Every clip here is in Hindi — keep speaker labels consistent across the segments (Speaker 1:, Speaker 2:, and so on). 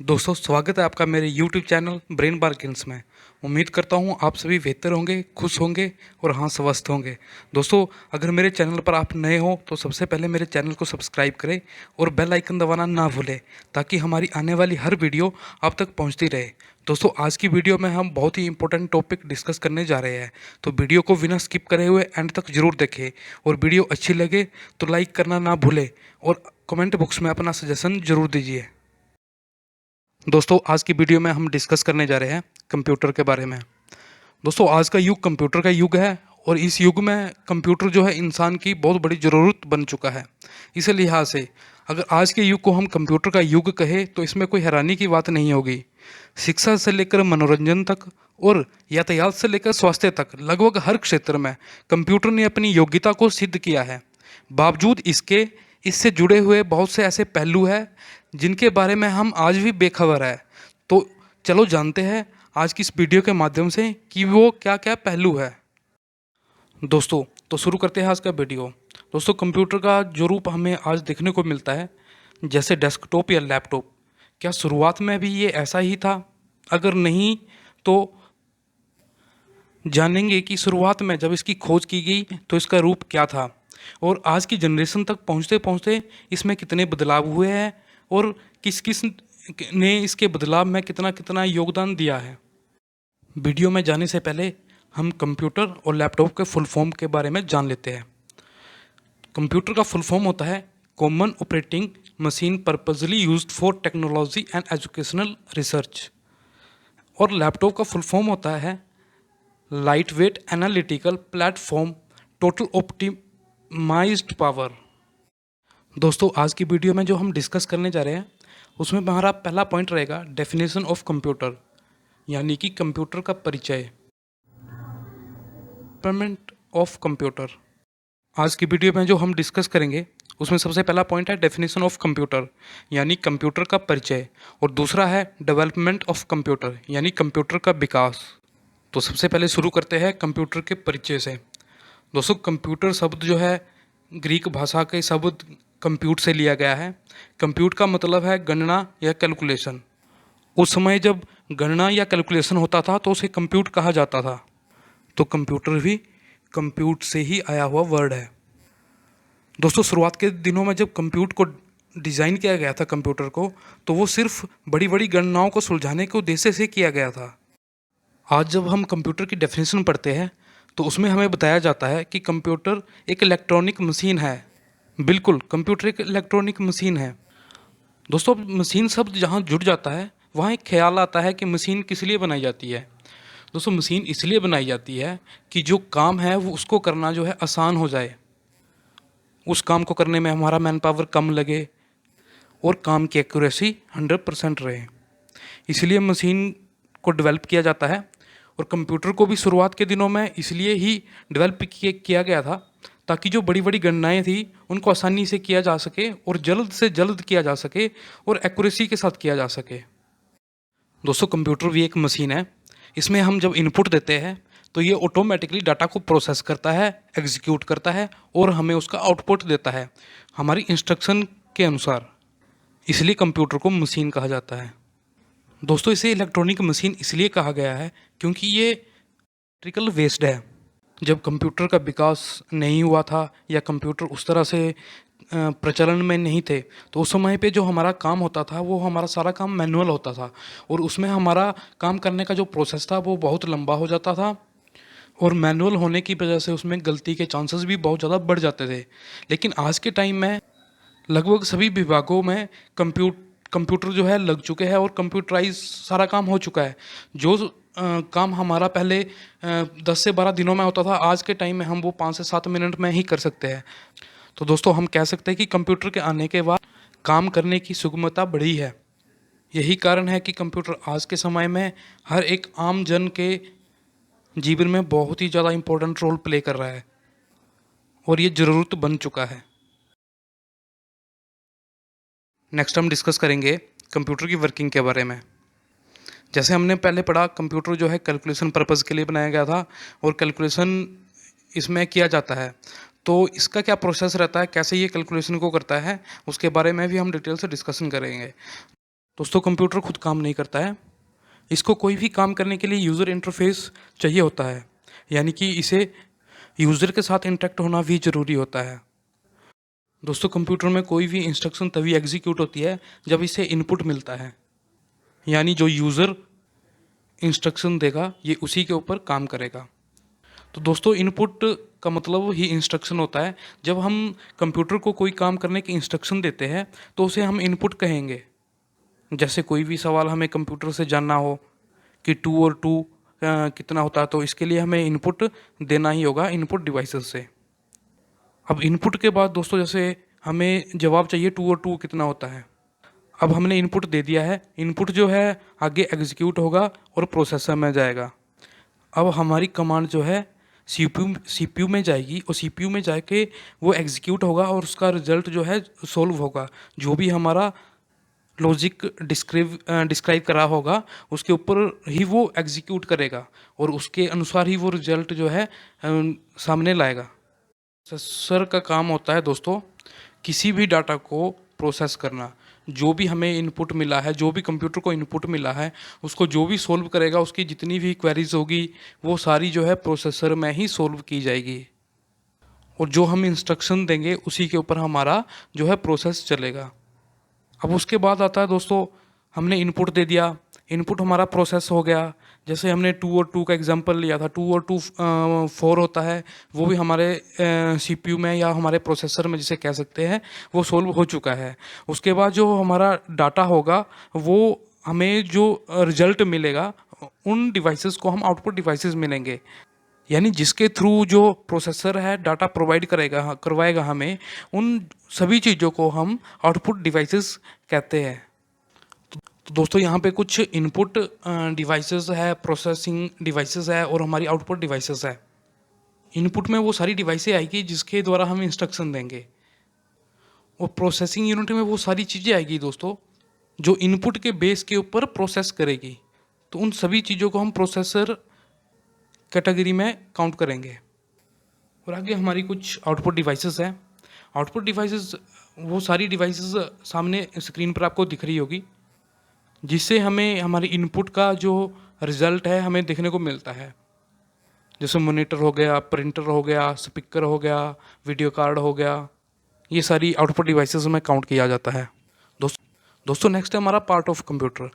Speaker 1: दोस्तों स्वागत है आपका मेरे YouTube चैनल ब्रेन बार्गेन्स में। उम्मीद करता हूँ आप सभी बेहतर होंगे, खुश होंगे और हाँ स्वस्थ होंगे। दोस्तों अगर मेरे चैनल पर आप नए हो तो सबसे पहले मेरे चैनल को सब्सक्राइब करें और बेल आइकन दबाना ना भूलें ताकि हमारी आने वाली हर वीडियो आप तक पहुँचती रहे। दोस्तों आज की वीडियो में हम बहुत ही इंपॉर्टेंट टॉपिक डिस्कस करने जा रहे हैं, तो वीडियो को बिना स्किप करे हुए एंड तक जरूर देखें और वीडियो अच्छी लगे तो लाइक करना ना भूलें और कमेंट बॉक्स में अपना सजेशन जरूर दीजिए। दोस्तों आज की वीडियो में हम डिस्कस करने जा रहे हैं कंप्यूटर के बारे में। दोस्तों आज का युग कंप्यूटर का युग है और इस युग में कंप्यूटर जो है इंसान की बहुत बड़ी ज़रूरत बन चुका है। इस लिहाज से अगर आज के युग को हम कंप्यूटर का युग कहें तो इसमें कोई हैरानी की बात नहीं होगी। शिक्षा से लेकर मनोरंजन तक और यातायात से लेकर स्वास्थ्य तक लगभग हर क्षेत्र में कंप्यूटर ने अपनी योग्यता को सिद्ध किया है। बावजूद इसके इससे जुड़े हुए बहुत से ऐसे पहलू हैं जिनके बारे में हम आज भी बेखबर है। तो चलो जानते हैं आज की इस वीडियो के माध्यम से कि वो क्या क्या पहलू है। दोस्तों तो शुरू करते हैं आज का वीडियो। दोस्तों कंप्यूटर का जो रूप हमें आज देखने को मिलता है जैसे डेस्कटॉप या लैपटॉप, क्या शुरुआत में भी ये ऐसा ही था? अगर नहीं तो जानेंगे कि शुरुआत में जब इसकी खोज की गई तो इसका रूप क्या था और आज की जनरेशन तक पहुंचते पहुंचते इसमें कितने बदलाव हुए हैं और किस किस ने इसके बदलाव में कितना कितना योगदान दिया है। वीडियो में जाने से पहले हम कंप्यूटर और लैपटॉप के फुल फॉर्म के बारे में जान लेते हैं। कंप्यूटर का फुल फॉर्म होता है common operating machine purposely used for technology and educational research और लैपटॉप का फुल फॉर्म होता है light weight analytical platform total optimised power. दोस्तों आज की वीडियो में जो हम डिस्कस करने जा रहे हैं उसमें हमारा पहला पॉइंट रहेगा डेफिनेशन ऑफ कंप्यूटर, यानी कि कंप्यूटर का परिचय। डेवलपमेंट ऑफ कंप्यूटर आज की वीडियो में जो हम डिस्कस करेंगे उसमें सबसे पहला पॉइंट है डेफिनेशन ऑफ कंप्यूटर यानी कंप्यूटर का परिचय और दूसरा है डेवलपमेंट ऑफ कंप्यूटर यानी कंप्यूटर का विकास। तो सबसे पहले शुरू करते हैं कंप्यूटर के परिचय से। दोस्तों कंप्यूटर शब्द जो है ग्रीक भाषा के शब्द कंप्यूट से लिया गया है। कंप्यूट का मतलब है गणना या कैलकुलेशन। उस समय जब गणना या कैलकुलेशन होता था तो उसे कंप्यूट कहा जाता था। तो कंप्यूटर भी कंप्यूट से ही आया हुआ वर्ड है। दोस्तों शुरुआत के दिनों में जब कंप्यूट को डिज़ाइन किया गया था कंप्यूटर को, तो वो सिर्फ बड़ी बड़ी गणनाओं को सुलझाने के उद्देश्य से किया गया था। आज जब हम कंप्यूटर की डेफिनेशन पढ़ते हैं तो उसमें हमें बताया जाता है कि कंप्यूटर एक इलेक्ट्रॉनिक मशीन है। बिल्कुल कंप्यूटर एक इलेक्ट्रॉनिक मशीन है। दोस्तों मशीन शब्द जहाँ जुड़ जाता है वहाँ एक ख्याल आता है कि मशीन किस लिए बनाई जाती है। दोस्तों मशीन इसलिए बनाई जाती है कि जो काम है वो उसको करना जो है आसान हो जाए, उस काम को करने में हमारा मैन पावर कम लगे और काम की एक्यूरेसी 100% रहे। इसलिए मशीन को डेवलप किया जाता है और कंप्यूटर को भी शुरुआत के दिनों में इसलिए ही डेवलप किया गया था ताकि जो बड़ी बड़ी गणनाएं थी उनको आसानी से किया जा सके और जल्द से जल्द किया जा सके और एक्यूरेसी के साथ किया जा सके। दोस्तों कंप्यूटर भी एक मशीन है। इसमें हम जब इनपुट देते हैं तो ये ऑटोमेटिकली डाटा को प्रोसेस करता है, एग्जीक्यूट करता है और हमें उसका आउटपुट देता है हमारी इंस्ट्रक्शन के अनुसार। इसलिए कंप्यूटर को मशीन कहा जाता है। दोस्तों इसे इलेक्ट्रॉनिक मशीन इसलिए कहा गया है क्योंकि ये इलेक्ट्रिकल बेस्ड है। जब कंप्यूटर का विकास नहीं हुआ था या कंप्यूटर उस तरह से प्रचलन में नहीं थे तो उस समय पे जो हमारा काम होता था वो हमारा सारा काम मैनुअल होता था और उसमें हमारा काम करने का जो प्रोसेस था वो बहुत लंबा हो जाता था और मैनुअल होने की वजह से उसमें गलती के चांसेस भी बहुत ज़्यादा बढ़ जाते थे। लेकिन आज के टाइम में लगभग सभी विभागों में कंप्यूटर जो है लग चुके हैं और कंप्यूटराइज सारा काम हो चुका है। जो काम हमारा पहले 10 से 12 दिनों में होता था आज के टाइम में हम वो 5 से 7 मिनट में ही कर सकते हैं। तो दोस्तों हम कह सकते हैं कि कंप्यूटर के आने के बाद काम करने की सुगमता बढ़ी है। यही कारण है कि कंप्यूटर आज के समय में हर एक आम जन के जीवन में बहुत ही ज़्यादा इम्पोर्टेंट रोल प्ले कर रहा है और ये ज़रूरत बन चुका है। नेक्स्ट हम डिस्कस करेंगे कंप्यूटर की वर्किंग के बारे में। जैसे हमने पहले पढ़ा कंप्यूटर जो है कैलकुलेशन पर्पज़ के लिए बनाया गया था और कैलकुलेशन इसमें किया जाता है। तो इसका क्या प्रोसेस रहता है, कैसे ये कैलकुलेशन को करता है, उसके बारे में भी हम डिटेल से डिस्कशन करेंगे। दोस्तों कंप्यूटर खुद काम नहीं करता है, इसको कोई भी काम करने के लिए यूज़र इंटरफेस चाहिए होता है, यानी कि इसे यूज़र के साथ इंटरेक्ट होना भी ज़रूरी होता है। दोस्तों कंप्यूटर में कोई भी इंस्ट्रक्शन तभी एग्जीक्यूट होती है जब इसे इनपुट मिलता है, यानी जो यूज़र इंस्ट्रक्शन देगा ये उसी के ऊपर काम करेगा। तो दोस्तों इनपुट का मतलब ही इंस्ट्रक्शन होता है। जब हम कंप्यूटर को कोई काम करने की इंस्ट्रक्शन देते हैं तो उसे हम इनपुट कहेंगे। जैसे कोई भी सवाल हमें कंप्यूटर से जानना हो कि 2 और 2 कितना होता है, तो इसके लिए हमें इनपुट देना ही होगा इनपुट डिवाइसेस से। अब इनपुट के बाद दोस्तों जैसे हमें जवाब चाहिए 2 और 2 कितना होता है। अब हमने इनपुट दे दिया है, इनपुट जो है आगे एग्जीक्यूट होगा और प्रोसेसर में जाएगा। अब हमारी कमांड जो है सीपीयू में जाएगी और सीपीयू में जाके वो एग्जीक्यूट होगा और उसका रिजल्ट जो है सोल्व होगा। जो भी हमारा लॉजिक डिस्क्राइब करा होगा उसके ऊपर ही वो एग्जीक्यूट करेगा और उसके अनुसार ही वो रिजल्ट जो है सामने लाएगा। प्रोसेसर का काम होता है दोस्तों किसी भी डाटा को प्रोसेस करना। जो भी हमें इनपुट मिला है, जो भी कंप्यूटर को इनपुट मिला है, उसको जो भी सोल्व करेगा, उसकी जितनी भी क्वेरीज होगी वो सारी जो है प्रोसेसर में ही सोल्व की जाएगी और जो हम इंस्ट्रक्शन देंगे उसी के ऊपर हमारा जो है प्रोसेस चलेगा। अब उसके बाद आता है दोस्तों हमने इनपुट दे दिया, इनपुट हमारा प्रोसेस हो गया। जैसे हमने 2 और 2 का एग्जांपल लिया था, 2 और 2 4 होता है, वो भी हमारे सीपीयू में या हमारे प्रोसेसर में जिसे कह सकते हैं वो सोल्व हो चुका है। उसके बाद जो हमारा डाटा होगा वो हमें जो रिजल्ट मिलेगा उन डिवाइसेस को हम आउटपुट डिवाइसेस मिलेंगे, यानी जिसके थ्रू जो प्रोसेसर है डाटा प्रोवाइड करवाएगा हमें, उन सभी चीज़ों को हम आउटपुट डिवाइसेस कहते हैं। तो दोस्तों यहाँ पे कुछ इनपुट डिवाइसेस है, प्रोसेसिंग डिवाइसेस है और हमारी आउटपुट डिवाइसेस है। इनपुट में वो सारी डिवाइसें आएगी जिसके द्वारा हम इंस्ट्रक्शन देंगे और प्रोसेसिंग यूनिट में वो सारी चीज़ें आएगी दोस्तों जो इनपुट के बेस के ऊपर प्रोसेस करेगी। तो उन सभी चीज़ों को हम प्रोसेसर कैटेगरी में काउंट करेंगे। और आगे हमारी कुछ आउटपुट डिवाइसेस हैं। आउटपुट डिवाइसेस वो सारी डिवाइसेस सामने स्क्रीन पर आपको दिख रही होगी जिससे हमें हमारी इनपुट का जो रिज़ल्ट है हमें देखने को मिलता है। जैसे मॉनिटर हो गया, प्रिंटर हो गया, स्पीकर हो गया, वीडियो कार्ड हो गया, ये सारी आउटपुट डिवाइसेस में काउंट किया जाता है। दोस्तों नेक्स्ट है हमारा पार्ट ऑफ कंप्यूटर।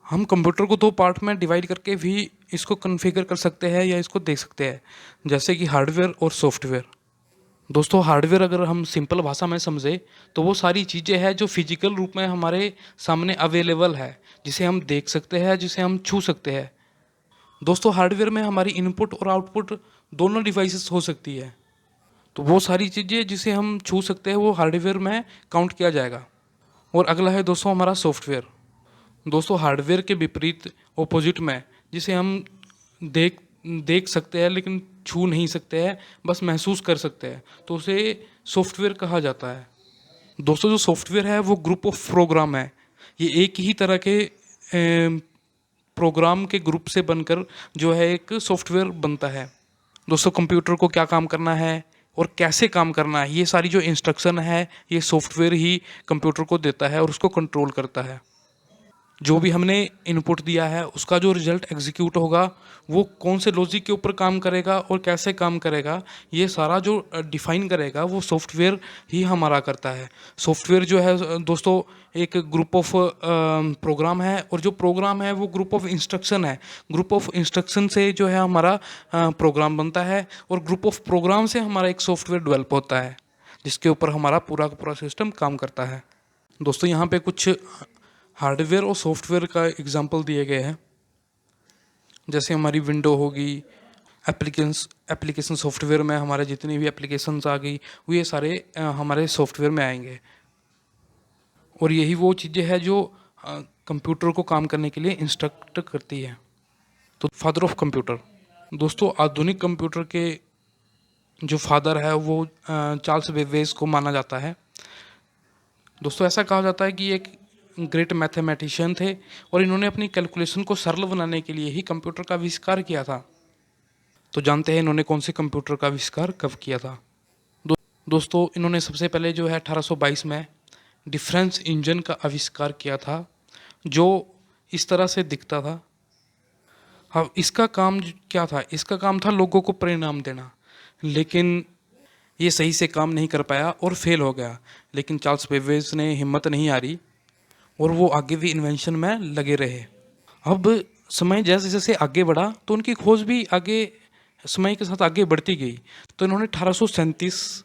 Speaker 1: हम कंप्यूटर को 2 पार्ट में डिवाइड करके भी इसको कॉन्फ़िगर कर सकते हैं या इसको देख सकते हैं, जैसे कि हार्डवेयर और सॉफ्टवेयर। दोस्तों हार्डवेयर अगर हम सिंपल भाषा में समझे तो वो सारी चीज़ें हैं जो फिजिकल रूप में हमारे सामने अवेलेबल है, जिसे हम देख सकते हैं, जिसे हम छू सकते हैं। दोस्तों हार्डवेयर में हमारी इनपुट और आउटपुट दोनों डिवाइसेस हो सकती है, तो वो सारी चीज़ें जिसे हम छू सकते हैं वो हार्डवेयर में काउंट किया जाएगा। और अगला है दोस्तों हमारा सॉफ्टवेयर। दोस्तों हार्डवेयर के विपरीत ऑपोजिट में जिसे हम देख देख सकते हैं लेकिन छू नहीं सकते हैं, बस महसूस कर सकते हैं, तो उसे सॉफ्टवेयर कहा जाता है। दोस्तों जो सॉफ्टवेयर है वो ग्रुप ऑफ प्रोग्राम है। ये एक ही तरह के प्रोग्राम के ग्रुप से बनकर जो है एक सॉफ्टवेयर बनता है। दोस्तों कंप्यूटर को क्या काम करना है और कैसे काम करना है, ये सारी जो इंस्ट्रक्शन है ये सॉफ्टवेयर ही कंप्यूटर को देता है और उसको कंट्रोल करता है। जो भी हमने इनपुट दिया है उसका जो रिजल्ट एग्जीक्यूट होगा वो कौन से लॉजिक के ऊपर काम करेगा और कैसे काम करेगा, ये सारा जो डिफाइन करेगा वो सॉफ्टवेयर ही हमारा करता है। सॉफ्टवेयर जो है दोस्तों एक ग्रुप ऑफ प्रोग्राम है और जो प्रोग्राम है वो ग्रुप ऑफ इंस्ट्रक्शन है। ग्रुप ऑफ इंस्ट्रक्शन से जो है हमारा प्रोग्राम बनता है और ग्रुप ऑफ प्रोग्राम से हमारा एक सॉफ्टवेयर डेवलप होता है जिसके ऊपर हमारा पूरा का पूरा सिस्टम काम करता है। दोस्तों यहाँ पे कुछ हार्डवेयर और सॉफ्टवेयर का एग्जांपल दिए गए हैं, जैसे हमारी विंडो होगी, एप्लीकेशन सॉफ्टवेयर में हमारे जितनी भी एप्लीकेशंस आ गई वो ये सारे हमारे सॉफ्टवेयर में आएंगे और यही वो चीज़ें हैं जो कंप्यूटर को काम करने के लिए इंस्ट्रक्ट करती है। तो फादर ऑफ कंप्यूटर, दोस्तों आधुनिक कंप्यूटर के जो फादर है वो चार्ल्स बेबेज को माना जाता है। दोस्तों ऐसा कहा जाता है कि एक ग्रेट मैथमेटिशियन थे और इन्होंने अपनी कैलकुलेशन को सरल बनाने के लिए ही कंप्यूटर का आविष्कार किया था। तो जानते हैं इन्होंने कौन से कंप्यूटर का आविष्कार कब किया था। दोस्तों इन्होंने सबसे पहले जो है 1822 में डिफरेंस इंजन का आविष्कार किया था जो इस तरह से दिखता था। हाँ, इसका काम क्या था? इसका काम था लोगों को परिणाम देना, लेकिन ये सही से काम नहीं कर पाया और फेल हो गया। लेकिन चार्ल्स बेबेज ने हिम्मत नहीं हारी और वो आगे भी इन्वेंशन में लगे रहे। अब समय जैसे जैसे आगे बढ़ा तो उनकी खोज भी आगे समय के साथ आगे बढ़ती गई। तो इन्होंने 1837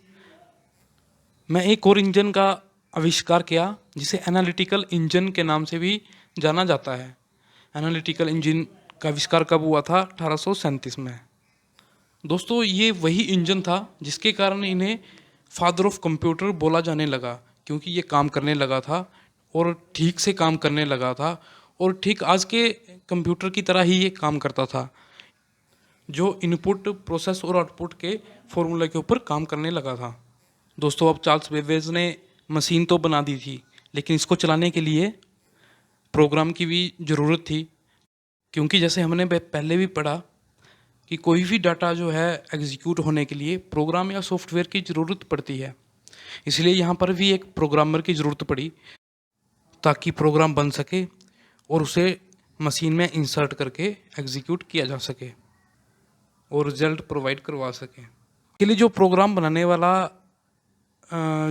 Speaker 1: में एक और इंजन का आविष्कार किया जिसे एनालिटिकल इंजन के नाम से भी जाना जाता है। एनालिटिकल इंजन का आविष्कार कब हुआ था? 1837 में। दोस्तों, ये वही इंजन था जिसके कारण इन्हें फादर ऑफ कंप्यूटर बोला जाने लगा, क्योंकि ये काम करने लगा था और ठीक से काम करने लगा था और ठीक आज के कंप्यूटर की तरह ही ये काम करता था, जो इनपुट प्रोसेस और आउटपुट के फॉर्मूला के ऊपर काम करने लगा था। दोस्तों, अब चार्ल्स बेबेज ने मशीन तो बना दी थी, लेकिन इसको चलाने के लिए प्रोग्राम की भी ज़रूरत थी, क्योंकि जैसे हमने पहले भी पढ़ा कि कोई भी डाटा जो है एग्जीक्यूट होने के लिए प्रोग्राम या सॉफ्टवेयर की ज़रूरत पड़ती है। इसलिए यहाँ पर भी एक प्रोग्रामर की ज़रूरत पड़ी ताकि प्रोग्राम बन सके और उसे मशीन में इंसर्ट करके एग्जीक्यूट किया जा सके और रिजल्ट प्रोवाइड करवा सके। के लिए जो प्रोग्राम बनाने वाला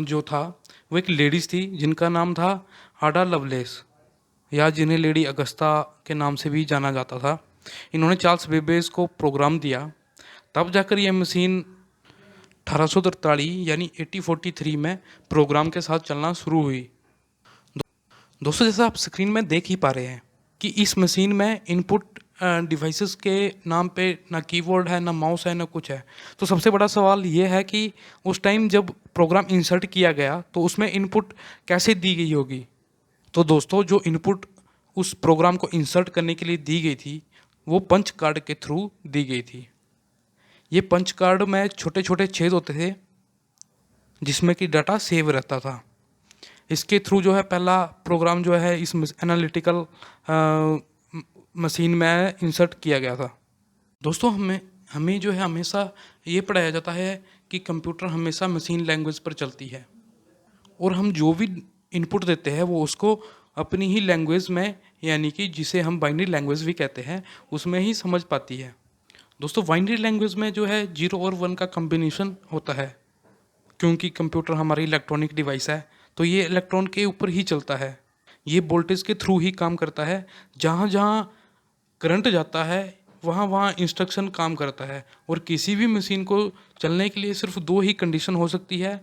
Speaker 1: जो था वो एक लेडीज़ थी जिनका नाम था आडा लवलेस, या जिन्हें लेडी अगस्ता के नाम से भी जाना जाता था। इन्होंने चार्ल्स बेबेज को प्रोग्राम दिया, तब जाकर यह मशीन 1843 यानी 1843 में प्रोग्राम के साथ चलना शुरू हुई। दोस्तों, जैसा आप स्क्रीन में देख ही पा रहे हैं कि इस मशीन में इनपुट डिवाइसेस के नाम पे ना कीबोर्ड है, ना माउस है, ना कुछ है। तो सबसे बड़ा सवाल ये है कि उस टाइम जब प्रोग्राम इंसर्ट किया गया तो उसमें इनपुट कैसे दी गई होगी। तो दोस्तों, जो इनपुट उस प्रोग्राम को इंसर्ट करने के लिए दी गई थी वो पंच कार्ड के थ्रू दी गई थी। ये पंच कार्ड में छोटे छोटे छेद होते थे जिसमें कि डाटा सेव रहता था। इसके थ्रू जो है पहला प्रोग्राम जो है इस एनालिटिकल मशीन में इंसर्ट किया गया था। दोस्तों, हमें हमें जो है हमेशा ये पढ़ाया जाता है कि कंप्यूटर हमेशा मशीन लैंग्वेज पर चलती है और हम जो भी इनपुट देते हैं वो उसको अपनी ही लैंग्वेज में, यानी कि जिसे हम बाइनरी लैंग्वेज भी कहते हैं, उसमें ही समझ पाती है। दोस्तों, बाइनरी लैंग्वेज में जो है 0 और 1 का कम्बिनेशन होता है, क्योंकि कंप्यूटर हमारी इलेक्ट्रॉनिक डिवाइस है तो ये इलेक्ट्रॉन के ऊपर ही चलता है। ये वोल्टेज के थ्रू ही काम करता है। जहाँ जहाँ करंट जाता है वहाँ वहाँ इंस्ट्रक्शन काम करता है और किसी भी मशीन को चलने के लिए सिर्फ 2 ही कंडीशन हो सकती है,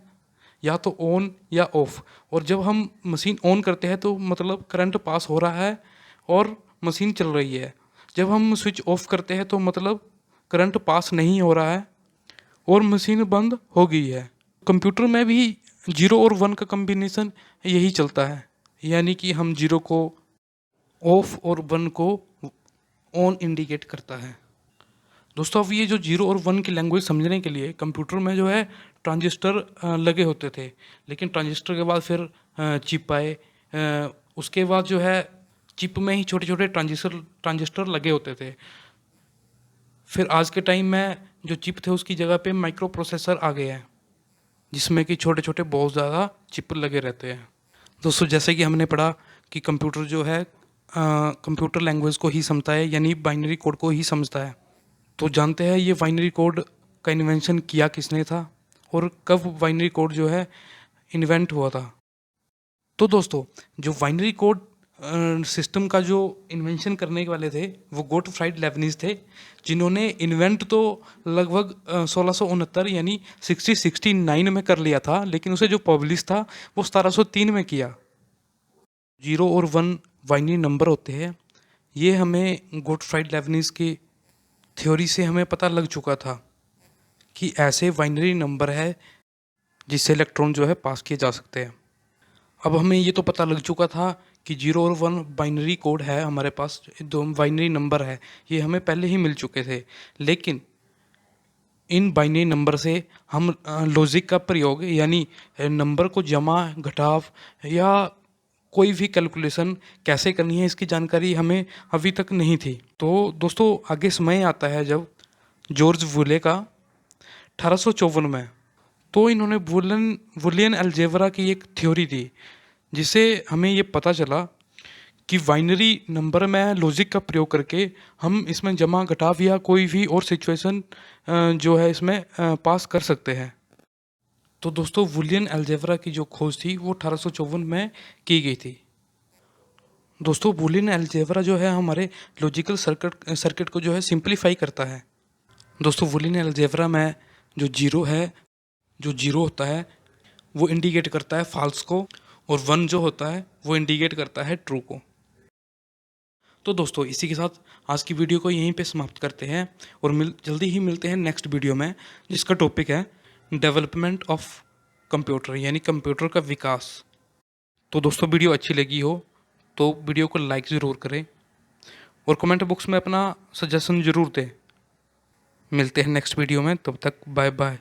Speaker 1: या तो ऑन या ऑफ। और जब हम मशीन ऑन करते हैं तो मतलब करंट पास हो रहा है और मशीन चल रही है। जब हम स्विच ऑफ करते हैं तो मतलब करंट पास नहीं हो रहा है और मशीन बंद हो गई है। कंप्यूटर में भी 0 और 1 का कम्बिनेशन यही चलता है, यानी कि हम 0 को ऑफ और 1 को ऑन इंडिकेट करता है। दोस्तों, अब ये जो 0 और 1 की लैंग्वेज समझने के लिए कंप्यूटर में जो है ट्रांजिस्टर लगे होते थे, लेकिन ट्रांजिस्टर के बाद फिर चिप आए। उसके बाद जो है चिप में ही छोटे छोटे ट्रांजिस्टर लगे होते थे। फिर आज के टाइम में जो चिप थे उसकी जगह पे माइक्रो प्रोसेसर आ गए हैं, जिसमें कि छोटे छोटे बहुत ज़्यादा चिप लगे रहते हैं। दोस्तों, जैसे कि हमने पढ़ा कि कंप्यूटर जो है कंप्यूटर लैंग्वेज को ही समझता है, यानी बाइनरी कोड को ही समझता है। तो जानते हैं ये बाइनरी कोड का इन्वेंशन किया किसने था और कब बाइनरी कोड जो है इन्वेंट हुआ था। तो दोस्तों, जो बाइनरी कोड सिस्टम का जो इन्वेंशन करने वाले थे वो गोटफ्राइड लेबनिज थे, जिन्होंने इन्वेंट तो लगभग 1669 यानी 1669 में कर लिया था, लेकिन उसे जो पब्लिश था वो 1703 में किया। 0 और 1 बाइनरी नंबर होते हैं। ये हमें गोटफ्राइड लेबनिज की थ्योरी से हमें पता लग चुका था कि ऐसे बाइनरी नंबर है जिससे इलेक्ट्रॉन जो है पास किए जा सकते हैं। अब हमें ये तो पता लग चुका था कि 0 और 1 बाइनरी कोड है, हमारे पास 2 बाइनरी नंबर है, ये हमें पहले ही मिल चुके थे। लेकिन इन बाइनरी नंबर से हम लॉजिक का प्रयोग, यानी नंबर को जमा घटाव या कोई भी कैलकुलेशन कैसे करनी है इसकी जानकारी हमें अभी तक नहीं थी। तो दोस्तों, आगे समय आता है जब जॉर्ज वूले का 1854 में, तो इन्होंने बुलियन अलजेब्रा की एक थ्योरी दी, जिससे हमें ये पता चला कि बाइनरी नंबर में लॉजिक का प्रयोग करके हम इसमें जमा घटाव या कोई भी और सिचुएशन जो है इसमें पास कर सकते हैं। तो दोस्तों बूलियन अलजेब्रा की जो खोज थी वो 1854 में की गई थी। दोस्तों बूलियन अलजेब्रा जो है हमारे लॉजिकल सर्किट को जो है सिंप्लीफाई करता है। दोस्तों बूलियन अलजेब्रा में जो जीरो होता है वो इंडिकेट करता है फॉल्स को, और 1 जो होता है वो इंडिकेट करता है ट्रू को। तो दोस्तों इसी के साथ आज की वीडियो को यहीं पे समाप्त करते हैं और जल्दी ही मिलते हैं नेक्स्ट वीडियो में, जिसका टॉपिक है डेवलपमेंट ऑफ कंप्यूटर यानी कंप्यूटर का विकास। तो दोस्तों वीडियो अच्छी लगी हो तो वीडियो को लाइक ज़रूर करें और कमेंट बॉक्स में अपना सजेशन ज़रूर दें। मिलते हैं नेक्स्ट वीडियो में, तब तक बाय बाय।